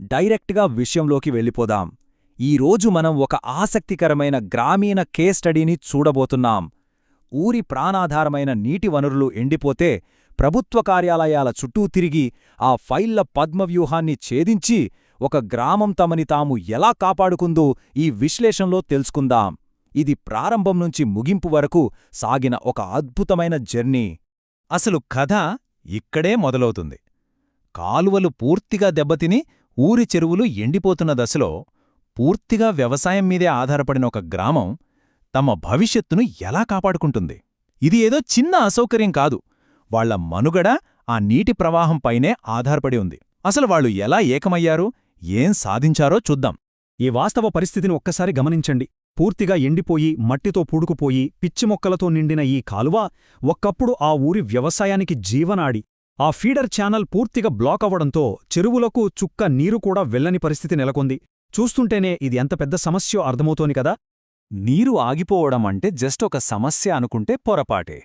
డైరెక్ట్గా విషయంలోకి వెళ్ళిపోదాం. ఈరోజు మనం ఒక ఆసక్తికరమైన గ్రామీణ కేస్ స్టడీని చూడబోతున్నాం. ఊరి ప్రాణాధారమైన నీటి వనరులు ఎండిపోతే ప్రభుత్వ కార్యాలయాల చుట్టూ తిరిగి ఆ ఫైళ్ల పద్మవ్యూహాన్ని ఛేదించి ఒక గ్రామం తమని తాము ఎలా కాపాడుకుందో ఈ విశ్లేషణలో తెలుసుకుందాం. ఇది ప్రారంభం నుంచి ముగింపు వరకు సాగిన ఒక అద్భుతమైన జర్నీ. అసలు కథ ఇక్కడే మొదలవుతుంది. కాలువలు పూర్తిగా దెబ్బతిని ఊరి చెరువులు ఎండిపోతున్న దశలో పూర్తిగా వ్యవసాయం మీదే ఆధారపడిన ఒక గ్రామం తమ భవిష్యత్తును ఎలా కాపాడుకుంటుంది? ఇది ఏదో చిన్న అసౌకర్యం కాదు. వాళ్ల మనుగడ ఆ నీటి ప్రవాహంపైనే ఆధారపడి ఉంది. అసలు వాళ్ళు ఎలా ఏకమయ్యారు, ఏం సాధించారో చూద్దాం. ఈ వాస్తవ పరిస్థితిని ఒక్కసారి గమనించండి. పూర్తిగా ఎండిపోయి మట్టితో పూడుకుపోయి పిచ్చిమొక్కలతో నిండిన ఈ కాలువ ఒక్కప్పుడు ఆ ఊరి వ్యవసాయానికి జీవనాడి. ఆ ఫీడర్ ఛానల్ పూర్తిగా బ్లాక్ అవ్వడంతో చెరువులకు చుక్క నీరు కూడా వెళ్లని పరిస్థితి నెలకొంది. చూస్తుంటేనే ఇది ఎంత పెద్ద సమస్యో అర్థమవుతోంది కదా. నీరు ఆగిపోవడం అంటే జస్ట్ ఒక సమస్య అనుకుంటే పొరపాటే.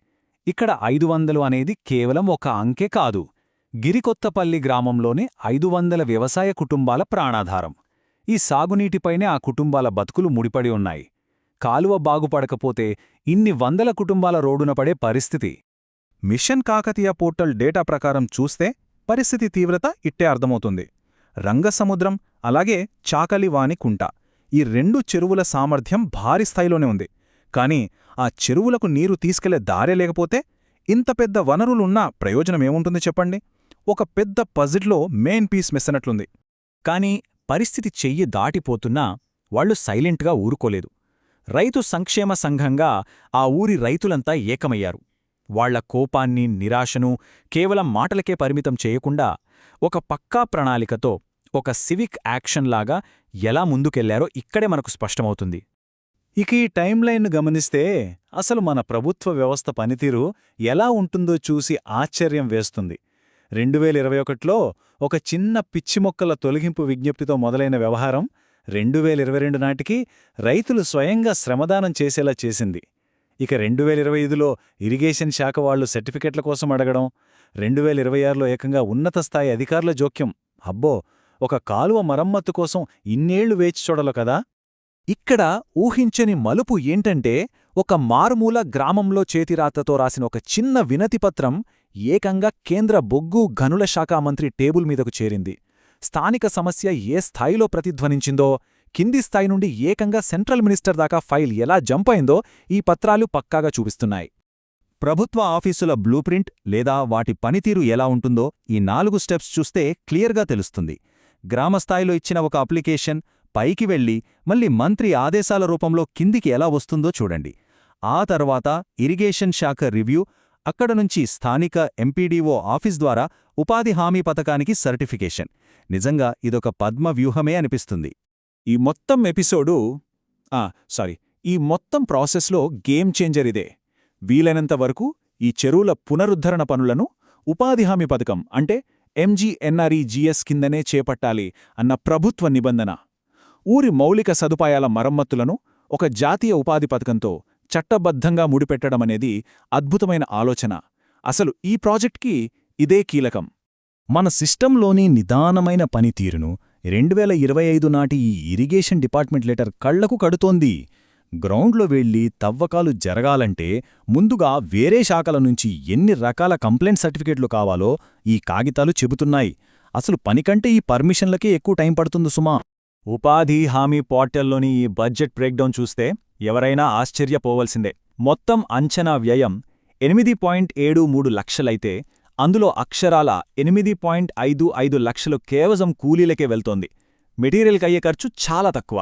ఇక్కడ 500 అనేది కేవలం ఒక అంకె కాదు. గిరికొత్తపల్లి గ్రామంలోని 500 వ్యవసాయ కుటుంబాల ప్రాణాధారం. ఈ సాగునీటిపైనే ఆ కుటుంబాల బతుకులు ముడిపడి ఉన్నాయి. కాలువ బాగుపడకపోతే ఇన్ని వందల కుటుంబాల రోడ్డున పడే పరిస్థితి. మిషన్ కాకతీయ పోర్టల్ డేటా ప్రకారం చూస్తే పరిస్థితి తీవ్రత ఇట్టే అర్థమవుతుంది. రంగసముద్రం అలాగే చాకలివాని కుంట ఈ 2 చెరువుల సామర్థ్యం భారీ స్థాయిలోనే ఉంది. కాని ఆ చెరువులకు నీరు తీసుకెళ్లే దారే లేకపోతే ఇంత పెద్ద వనరులున్నా ప్రయోజనమేముంటుంది చెప్పండి? ఒక పెద్ద పజిల్లో మెయిన్ పీస్ మిస్ అన్నట్లుంది. కాని పరిస్థితి చెయ్యి దాటిపోతున్నా వాళ్లు సైలెంట్గా ఊరుకోలేదు. రైతు సంక్షేమ సంఘంగా ఆ ఊరి రైతులంతా ఏకమయ్యారు. వాళ్ల కోపాన్ని, నిరాశను కేవలం మాటలకే పరిమితం చేయకుండా ఒక పక్కా ప్రణాళికతో, ఒక సివిక్ యాక్షన్లాగా ఎలా ముందుకెళ్లారో ఇక్కడే మనకు స్పష్టమవుతుంది. ఇక ఈ టైంలైన్ను గమనిస్తే అసలు మన ప్రభుత్వ వ్యవస్థ పనితీరు ఎలా ఉంటుందో చూసి ఆశ్చర్యం వేస్తుంది. 2021లో ఒక చిన్న పిచ్చిమొక్కల తొలగింపు విజ్ఞప్తితో మొదలైన వ్యవహారం 2022 నాటికి రైతులు స్వయంగా శ్రమదానం చేసేలా చేసింది. ఇక 2025లో ఇరిగేషన్ శాఖ వాళ్లు సర్టిఫికెట్ల కోసం అడగడం, 2026లో ఏకంగా ఉన్నత స్థాయి అధికారుల జోక్యం. అబ్బో, ఒక కాలువ మరమ్మత్తు కోసం ఇన్నేళ్లు వేచి చూడలో కదా. ఇక్కడ ఊహించని మలుపు ఏంటంటే, ఒక మారుమూల గ్రామంలో చేతిరాతతో రాసిన ఒక చిన్న వినతిపత్రం ఏకంగా కేంద్ర బొగ్గు గనుల శాఖ మంత్రి టేబుల్ మీదకు చేరింది. స్థానిక సమస్య ఏ స్థాయిలో ప్రతిధ్వనించిందో, కింది స్థాయి నుండి ఏకంగా సెంట్రల్ మినిస్టర్ దాకా ఫైల్ ఎలా జంప్ అయిందో ఈ పత్రాలు పక్కాగా చూపిస్తున్నాయి. ప్రభుత్వ ఆఫీసుల బ్లూప్రింట్ లేదా వాటి పనితీరు ఎలా ఉంటుందో ఈ 4 స్టెప్స్ చూస్తే క్లియర్గా తెలుస్తుంది. గ్రామస్థాయిలో ఇచ్చిన ఒక అప్లికేషన్ పైకి వెళ్లి మళ్ళీ మంత్రి ఆదేశాల రూపంలో కిందికి ఎలా వస్తుందో చూడండి. ఆ తర్వాత ఇరిగేషన్ శాఖ రివ్యూ, అక్కడ నుంచి స్థానిక ఎంపీడీఓ ఆఫీస్ ద్వారా ఉపాధి హామీ పథకానికి సర్టిఫికేషన్. నిజంగా ఇదొక పద్మ వ్యూహమే అనిపిస్తుంది. ఈ మొత్తం ప్రాసెస్లో గేమ్ చేంజర్ ఇదే. వీలైనంత వరకు ఈ చెరువుల పునరుద్ధరణ పనులను ఉపాధి హామీ పథకం అంటే ఎంజీఎన్ఆర్ఈజీఎస్ కిందనే చేపట్టాలి అన్న ప్రభుత్వ నిబంధన. ఊరి మౌలిక సదుపాయాల మరమ్మతులను ఒక జాతీయ ఉపాధి పథకంతో చట్టబద్ధంగా ముడిపెట్టడమనేది అద్భుతమైన ఆలోచన. అసలు ఈ ప్రాజెక్ట్కి ఇదే కీలకం. మన సిస్టంలోని నిదానమైన పనితీరును 2025 నాటి ఈ ఇరిగేషన్ డిపార్ట్మెంట్ లెటర్ కళ్లకు కడుతోంది. గ్రౌండ్లో వెళ్లి తవ్వకాలు జరగాలంటే ముందుగా వేరే శాఖల నుంచి ఎన్ని రకాల కంప్లైంట్ సర్టిఫికెట్లు కావాలో ఈ కాగితాలు చెబుతున్నాయి. అసలు పనికంటే ఈ పర్మిషన్లకే ఎక్కువ టైం పడుతుంది సుమా. ఉపాధి హామీ పోర్టల్లోని ఈ బడ్జెట్ బ్రేక్డౌన్ చూస్తే ఎవరైనా ఆశ్చర్యపోవలసిందే. మొత్తం అంచనా వ్యయం 8.73 లక్షలైతే అందులో అక్షరాల 8.55 లక్షలు కేవలం కూలీలకే వెళ్తోంది. మెటీరియల్కయ్యే ఖర్చు చాలా తక్కువ.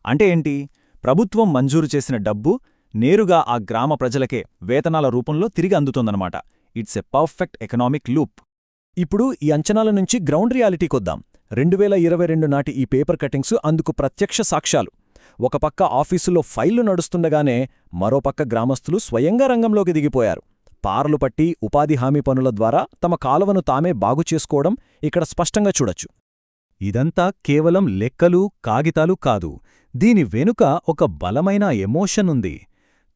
అంటే ఏంటి? ప్రభుత్వం మంజూరు చేసిన డబ్బు నేరుగా ఆ గ్రామ ప్రజలకే వేతనాల రూపంలో తిరిగి అందుతోందన్నమాట. It's a perfect economic loop. ఇప్పుడు ఈ అంచనాల నుంచి గ్రౌండ్ రియాలిటీకొద్దాం. 2022 నాటి ఈ పేపర్ కటింగ్స్ అందుకు ప్రత్యక్ష సాక్ష్యాలు. ఒక పక్క ఆఫీసులో ఫైళ్లు నడుస్తుండగానే మరోపక్క గ్రామస్తులు స్వయంగా రంగంలోకి దిగిపోయారు. పారలు పట్టి ఉపాధి హామీ పనుల ద్వారా తమ కాలువను తామే బాగుచేసుకోవడం ఇక్కడ స్పష్టంగా చూడొచ్చు. ఇదంతా కేవలం లెక్కలు, కాగితాలు కాదు. దీని వెనుక ఒక బలమైన ఎమోషన్ ఉంది.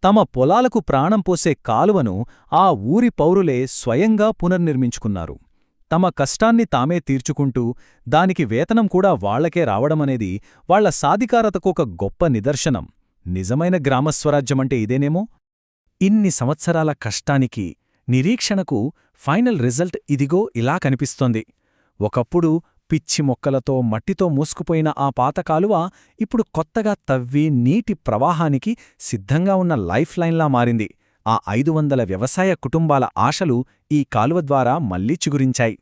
తమ పొలాలకు ప్రాణం పోసే కాలువను ఆ ఊరి పౌరులే స్వయంగా పునర్నిర్మించుకున్నారు. తమ కష్టాన్ని తామే తీర్చుకుంటూ దానికి వేతనం కూడా వాళ్లకే రావడమనేది వాళ్ల సాధికారతకు ఒక గొప్ప నిదర్శనం. నిజమైన గ్రామస్వరాజ్యమంటే ఇదేనేమో. ఇన్ని సంవత్సరాల కష్టానికి, నిరీక్షణకు ఫైనల్ రిజల్ట్ ఇదిగో ఇలా కనిపిస్తోంది. ఒకప్పుడు పిచ్చి మొక్కలతో మట్టితో మూసుకుపోయిన ఆ పాత కాలువ ఇప్పుడు కొత్తగా తవ్వి నీటి ప్రవాహానికి సిద్ధంగా ఉన్న లైఫ్ లైన్లా మారింది. ఆ 500 వ్యవసాయ కుటుంబాల ఆశలు ఈ కాలువ ద్వారా మళ్లీ చిగురించాయి.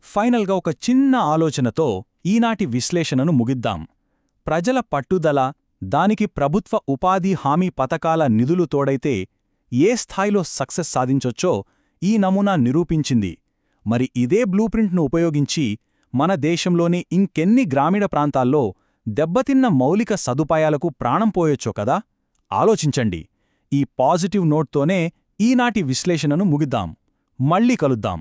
ఫైనల్గా ఒక చిన్న ఆలోచనతో ఈనాటి విశ్లేషణను ముగిద్దాం. ప్రజల పట్టుదల, దానికి ప్రభుత్వ ఉపాధి హామీ పథకాల నిధులు తోడైతే ఏ స్థాయిలో సక్సెస్ సాధించొచ్చో ఈ నమూనా నిరూపించింది. మరి ఇదే బ్లూప్రింట్ను ఉపయోగించి మన దేశంలోని ఇంకెన్ని గ్రామీణ ప్రాంతాల్లో దెబ్బతిన్న మౌలిక సదుపాయాలకు ప్రాణం పోయొచ్చో కదా. ఆలోచించండి. ఈ పాజిటివ్ నోట్తోనే ఈనాటి విశ్లేషణను ముగిద్దాం. మళ్ళీ కలుద్దాం.